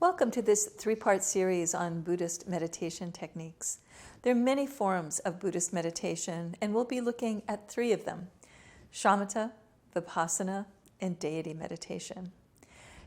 Welcome to this three-part series on Buddhist meditation techniques. There are many forms of Buddhist meditation, and we'll be looking at three of them: shamatha, vipassana, and deity meditation.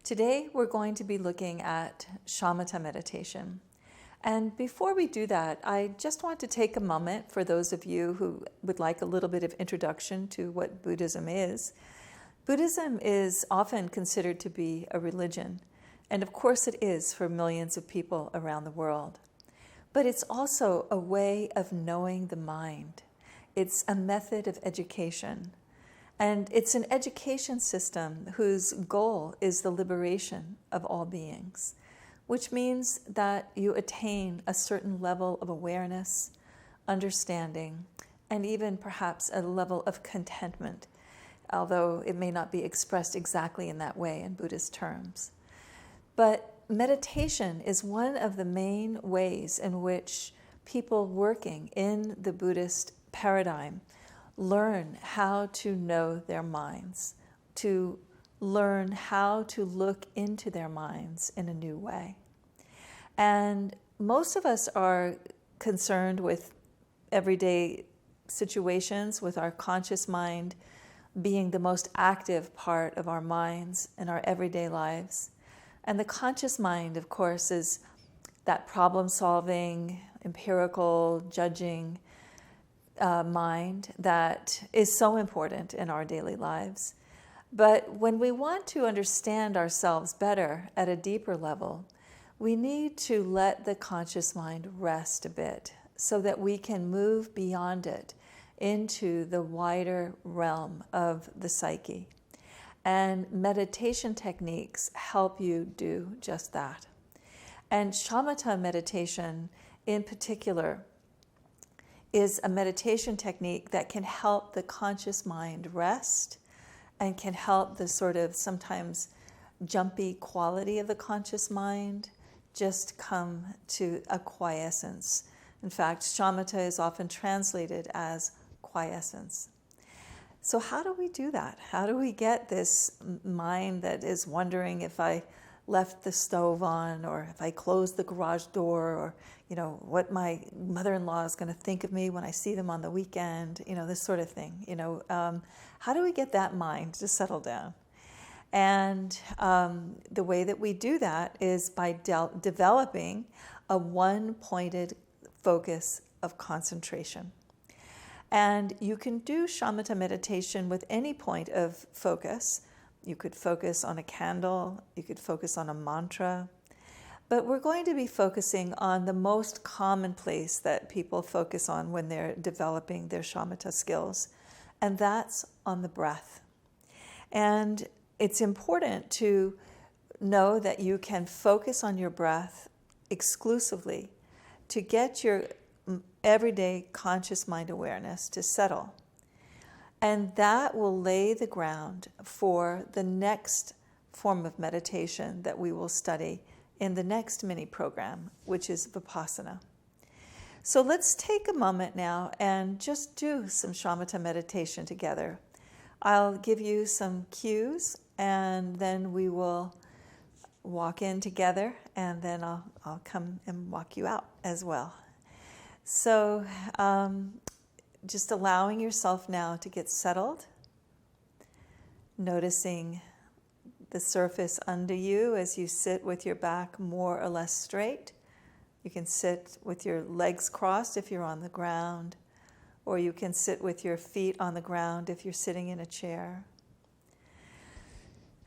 Today, we're going to be looking at shamatha meditation. And before we do that, I just want to take a moment for those of you who would like a little bit of introduction to what Buddhism is. Buddhism is often considered to be a religion. And of course it is for millions of people around the world. But it's also a way of knowing the mind. It's a method of education. And it's an education system whose goal is the liberation of all beings, which means that you attain a certain level of awareness, understanding, and even perhaps a level of contentment, although it may not be expressed exactly in that way in Buddhist terms. But meditation is one of the main ways in which people working in the Buddhist paradigm learn how to know their minds, to learn how to look into their minds in a new way. And most of us are concerned with everyday situations, with our conscious mind being the most active part of our minds in our everyday lives. And the conscious mind, of course, is that problem-solving, empirical, judging mind that is so important in our daily lives. But when we want to understand ourselves better at a deeper level, we need to let the conscious mind rest a bit so that we can move beyond it into the wider realm of the psyche. And meditation techniques help you do just that. And shamatha meditation in particular is a meditation technique that can help the conscious mind rest and can help the sort of sometimes jumpy quality of the conscious mind just come to a quiescence. In fact, shamatha is often translated as quiescence. So how do we do that? How do we get this mind that is wondering if I left the stove on, or if I closed the garage door, or what my mother-in-law is going to think of me when I see them on the weekend, this sort of thing. How do we get that mind to settle down? And the way that we do that is by developing a one-pointed focus of concentration. And you can do shamatha meditation with any point of focus. You could focus on a candle, you could focus on a mantra, but we're going to be focusing on the most common place that people focus on when they're developing their shamatha skills, and that's on the breath. And it's important to know that you can focus on your breath exclusively to get your everyday conscious mind awareness to settle. And that will lay the ground for the next form of meditation that we will study in the next mini program, which is vipassana. So let's take a moment now and just do some shamatha meditation together. I'll give you some cues, and then we will walk in together, and then I'll come and walk you out as well. So just allowing yourself now to get settled, noticing the surface under you as you sit with your back more or less straight. You can sit with your legs crossed if you're on the ground, or you can sit with your feet on the ground if you're sitting in a chair.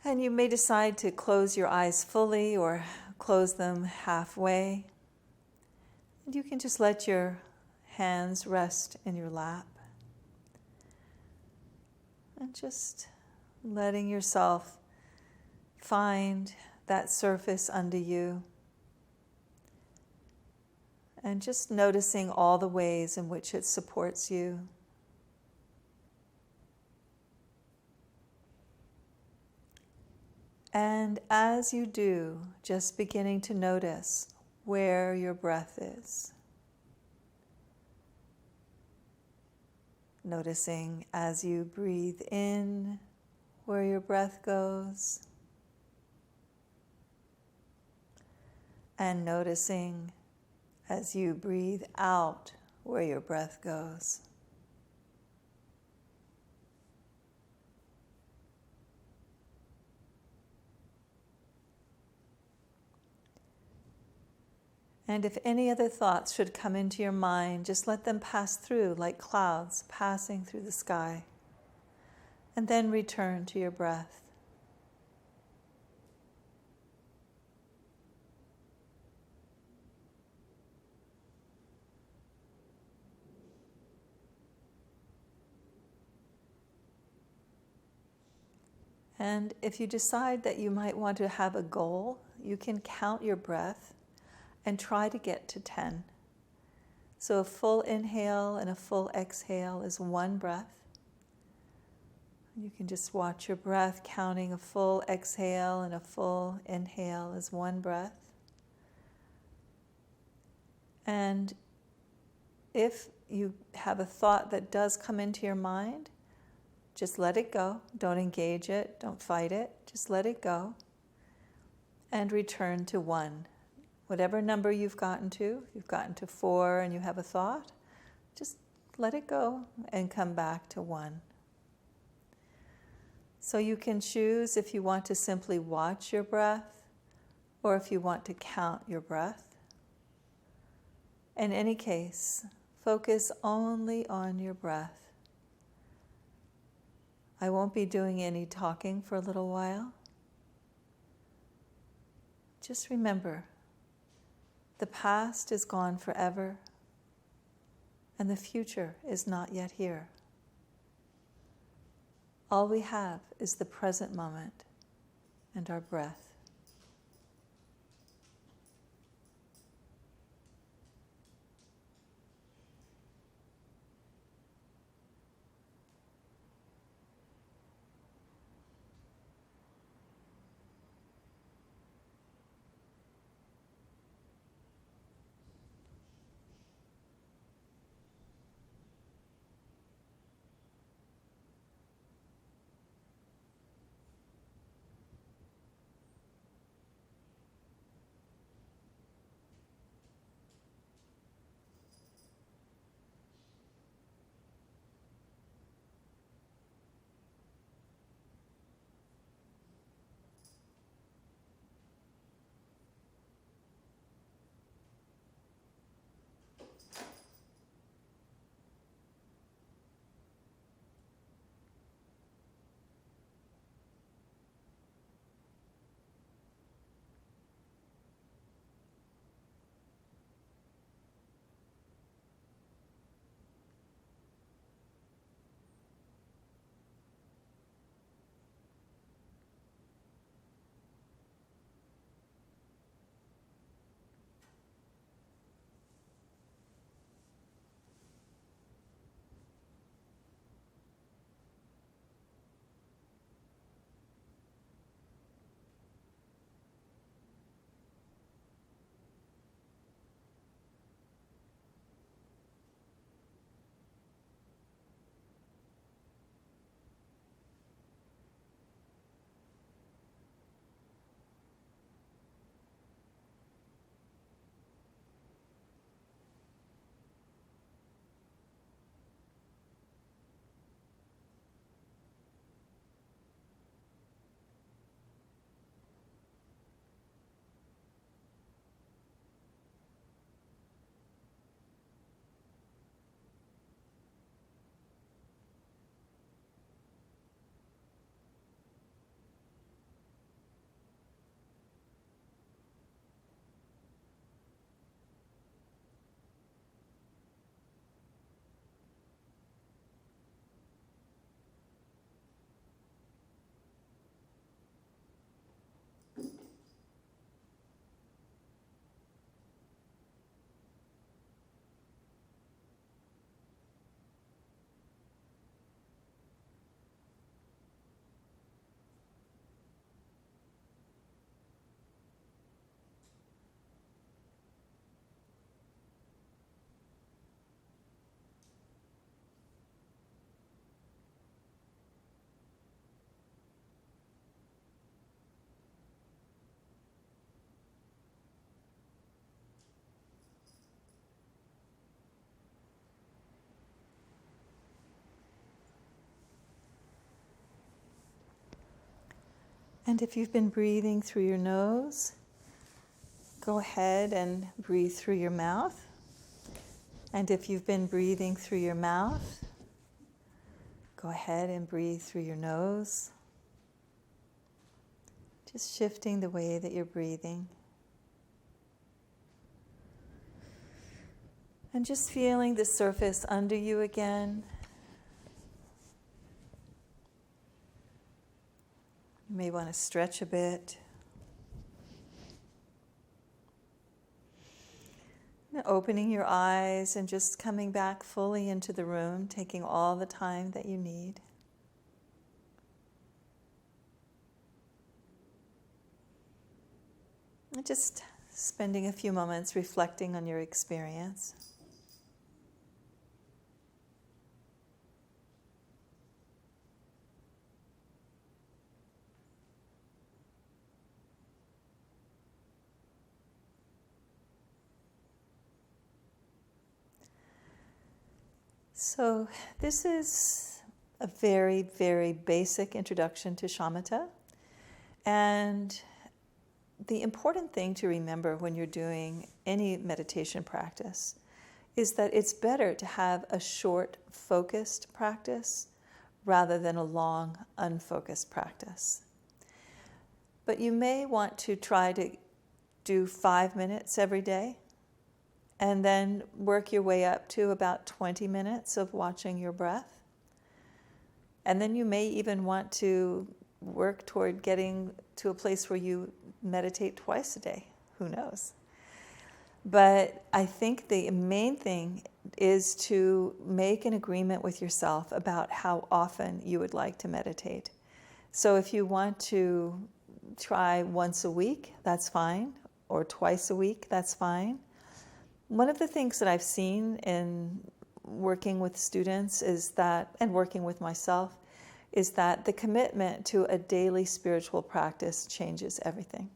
And you may decide to close your eyes fully or close them halfway. And you can just let your hands rest in your lap. And just letting yourself find that surface under you. And just noticing all the ways in which it supports you. And as you do, just beginning to notice where your breath is. Noticing as you breathe in where your breath goes. and noticing as you breathe out where your breath goes. And if any other thoughts should come into your mind, just let them pass through like clouds passing through the sky. And then return to your breath. And if you decide that you might want to have a goal, you can count your breath and try to get to 10. So a full inhale and a full exhale is one breath. You can just watch your breath, counting a full exhale and a full inhale as one breath. And if you have a thought that does come into your mind, just let it go. Don't engage it. Don't fight it. Just let it go. And return to 1. Whatever number you've gotten to, if you've gotten to 4 and you have a thought, just let it go and come back to 1. So you can choose if you want to simply watch your breath or if you want to count your breath. In any case, focus only on your breath. I won't be doing any talking for a little while. Just remember, the past is gone forever, and the future is not yet here. All we have is the present moment and our breath. And if you've been breathing through your nose, go ahead and breathe through your mouth. And if you've been breathing through your mouth, go ahead and breathe through your nose. Just shifting the way that you're breathing. And just feeling the surface under you again. You may want to stretch a bit. And opening your eyes and just coming back fully into the room, taking all the time that you need. And just spending a few moments reflecting on your experience. So this is a very, very basic introduction to shamatha. And the important thing to remember when you're doing any meditation practice is that it's better to have a short, focused practice rather than a long, unfocused practice. But you may want to try to do 5 minutes every day, and then work your way up to about 20 minutes of watching your breath. And then you may even want to work toward getting to a place where you meditate twice a day. Who knows? But I think the main thing is to make an agreement with yourself about how often you would like to meditate. So if you want to try once a week, that's fine, or twice a week, that's fine. One of the things that I've seen in working with students is that, and working with myself, is that the commitment to a daily spiritual practice changes everything.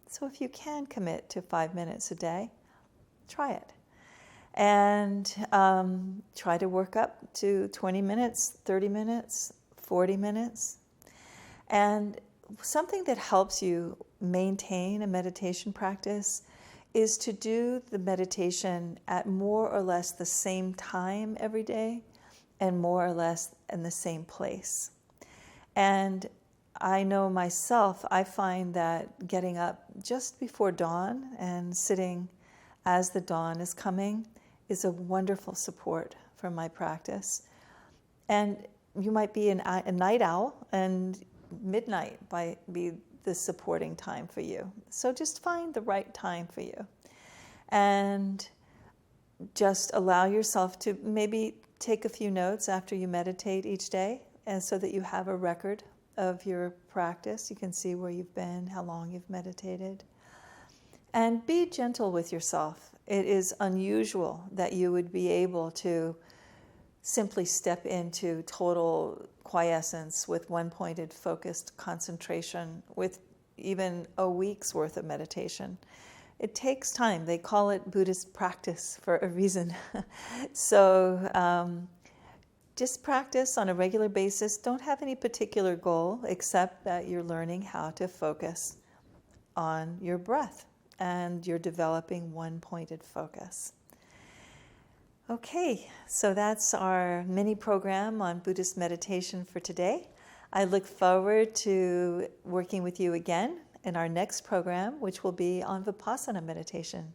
So if you can commit to 5 minutes a day, try it. And try to work up to 20 minutes, 30 minutes, 40 minutes. And something that helps you maintain a meditation practice is to do the meditation at more or less the same time every day and more or less in the same place. And I know myself, I find that getting up just before dawn and sitting as the dawn is coming is a wonderful support for my practice. And you might be a night owl, and midnight might be the supporting time for you. So just find the right time for you. And just allow yourself to maybe take a few notes after you meditate each day, and so that you have a record of your practice. You can see where you've been, how long you've meditated. And be gentle with yourself. It is unusual that you would be able to simply step into total quiescence with one-pointed, focused concentration with even a week's worth of meditation. It takes time. They call it Buddhist practice for a reason. So just practice on a regular basis. Don't have any particular goal except that you're learning how to focus on your breath and you're developing one-pointed focus. Okay, so that's our mini program on Buddhist meditation for today. I look forward to working with you again in our next program, which will be on Vipassana meditation.